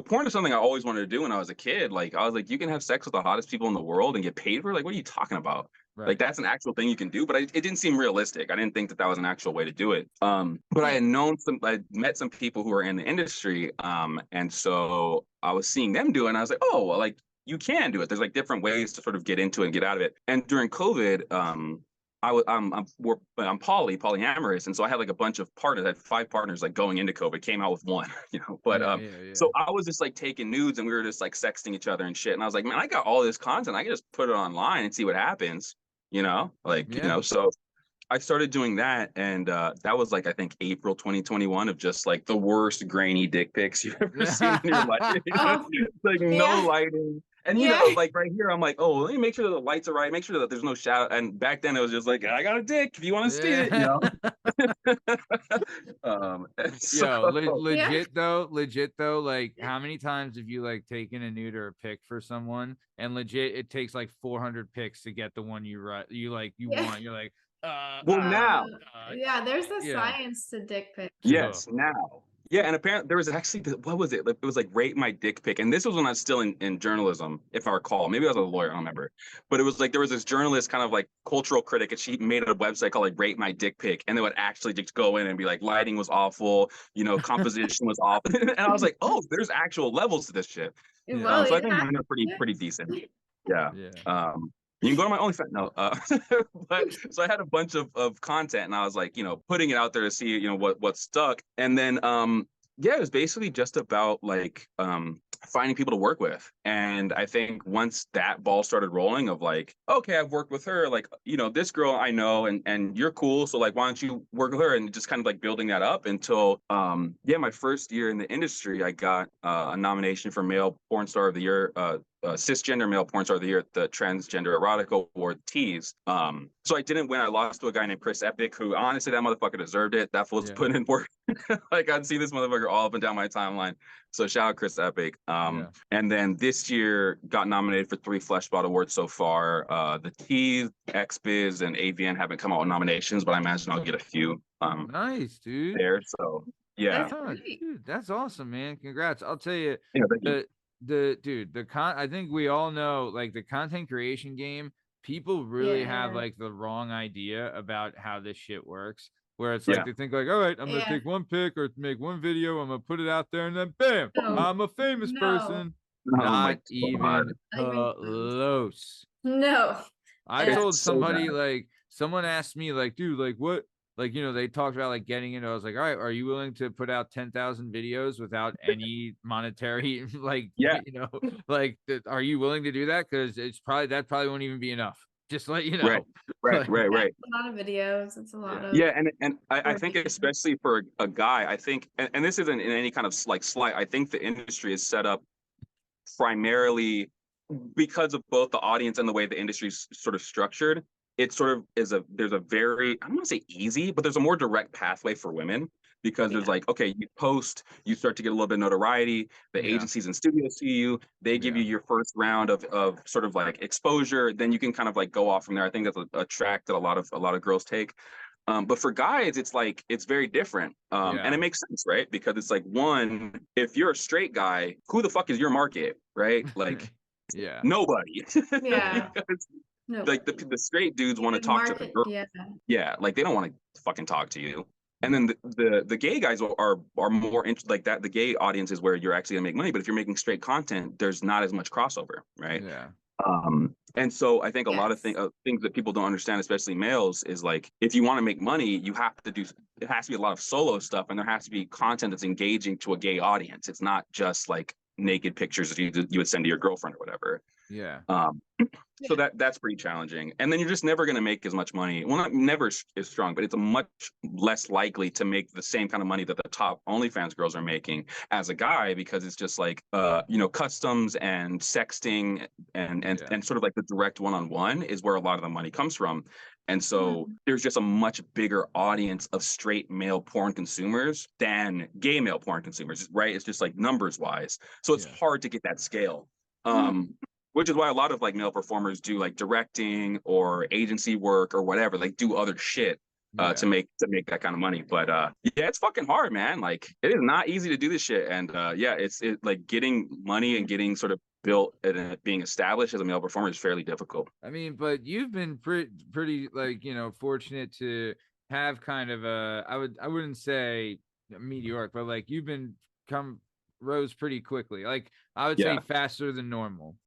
porn is something I always wanted to do when I was a kid. Like, I was like, you can have sex with the hottest people in the world and get paid for it? Like, what are you talking about? Like, Right. that's an actual thing you can do, but it didn't seem realistic. I didn't think that that was an actual way to do it. But Yeah. I met some people who are in the industry, and so I was seeing them do it, and I was like, oh, well, like you can do it. There's like different ways to sort of get into it and get out of it. And during COVID, I'm polyamorous, and so I had like a bunch of partners. I had 5 partners like going into COVID, came out with one, But Yeah. so I was just like taking nudes, and we were just like sexting each other and shit. And I was like, man, I got all this content. I can just put it online and see what happens, Yeah. So I started doing that, and that was like I think April 2021 of just like the worst grainy dick pics you've ever seen in your life. Oh, Like no yeah. lighting. And Yeah. like right here, I'm like, oh, let me make sure that the lights are right, make sure that there's no shadow. And back then it was just like, I got a dick if you want to see it, Yo, Yeah. legit though, like how many times have you like taken a nude or a pic for someone and legit it takes like 400 pics to get the one you Yeah. want. You're like, well now. Yeah, there's the yeah. science to dick pics. Yes, now. Yeah, and apparently there was actually what was it? It was like rate my dick pic, and this was when I was still in journalism, if I recall. Maybe I was a lawyer, I don't remember. But it was like there was this journalist, kind of like cultural critic, and she made a website called like Rate My Dick Pic, and they would actually just go in and be like, lighting was awful, composition was awful, and I was like, oh, there's actual levels to this shit. Well, So I think yeah. mine are pretty decent. Yeah. Yeah. You can go to my OnlyFans. No, but so I had a bunch of content, and I was like, putting it out there to see, what stuck. And then, yeah, it was basically just about like finding people to work with. And I think once that ball started rolling, of like, okay, I've worked with her, like, this girl I know, and you're cool, so like, why don't you work with her? And just kind of like building that up until, yeah, my first year in the industry, I got a nomination for Male Porn Star of the Year. Cisgender male porn star of the year at the Transgender Erotica Award Tees. So I didn't win. I lost to a guy named Chris Epic, who honestly that motherfucker deserved it. That fool's putting in work. Like I'd see this motherfucker all up and down my timeline. So shout out Chris Epic. And then this year got nominated for 3 Fleshbot Awards so far. The Tees, XBiz, and AVN haven't come out with nominations, but I imagine I'll get a few. Nice, dude. There. So yeah. Dude, that's awesome, man. Congrats. I'll tell you, Yeah, thank you. I think we all know like the content creation game, people really have like the wrong idea about how this shit works. Where it's like they think like, all right, I'm gonna take one pic or make one video, I'm gonna put it out there, and then bam, I'm a famous person. Not even close. No. I told somebody like someone asked me like, dude, like what? Like, they talked about like getting into. I was like, all right, are you willing to put out 10,000 videos without any monetary like, like, are you willing to do that? Because that probably won't even be enough. Just to let you know. Right. It's a lot of videos. It's a lot of and I think especially for a guy, I think, and this isn't in any kind of like slight. I think the industry is set up primarily because of both the audience and the way the industry is sort of structured. It sort of there's a very, I don't want to say easy, but there's a more direct pathway for women, because there's like, okay, you post, you start to get a little bit of notoriety, the agencies and studios see you, they give you your first round of sort of like exposure, then you can kind of like go off from there. I think that's a track that a lot of girls take. But for guys, it's like, it's very different. And it makes sense, right? Because it's like, one, if you're a straight guy, who the fuck is your market, right? Like, nobody. No. Like the straight dudes want to talk to the girl. Yeah, like they don't want to fucking talk to you. And then the gay guys are more interested, like that. The gay audience is where you're actually gonna make money. But if you're making straight content, there's not as much crossover, right? And so I think a lot of things that people don't understand, especially males, is like, if you want to make money, you have to do, it has to be a lot of solo stuff, and there has to be content that's engaging to a gay audience. It's not just like naked pictures that you would send to your girlfriend or whatever. So that's pretty challenging. And then you're just never going to make as much money. Well, not never is strong, but it's a much less likely to make the same kind of money that the top OnlyFans girls are making as a guy, because it's just like, customs and sexting and sort of like the direct one-on-one is where a lot of the money comes from. And so there's just a much bigger audience of straight male porn consumers than gay male porn consumers, right? It's just like numbers wise. So it's hard to get that scale. Which is why a lot of like male performers do like directing or agency work or whatever, like do other shit to make that kind of money. But yeah, it's fucking hard, man. Like it is not easy to do this shit. And yeah, it's like getting money and getting sort of built and being established as a male performer is fairly difficult. I mean, but you've been pretty like, you know, fortunate to have kind of a, I wouldn't say meteoric, but like you've been rose pretty quickly. Like I would say faster than normal.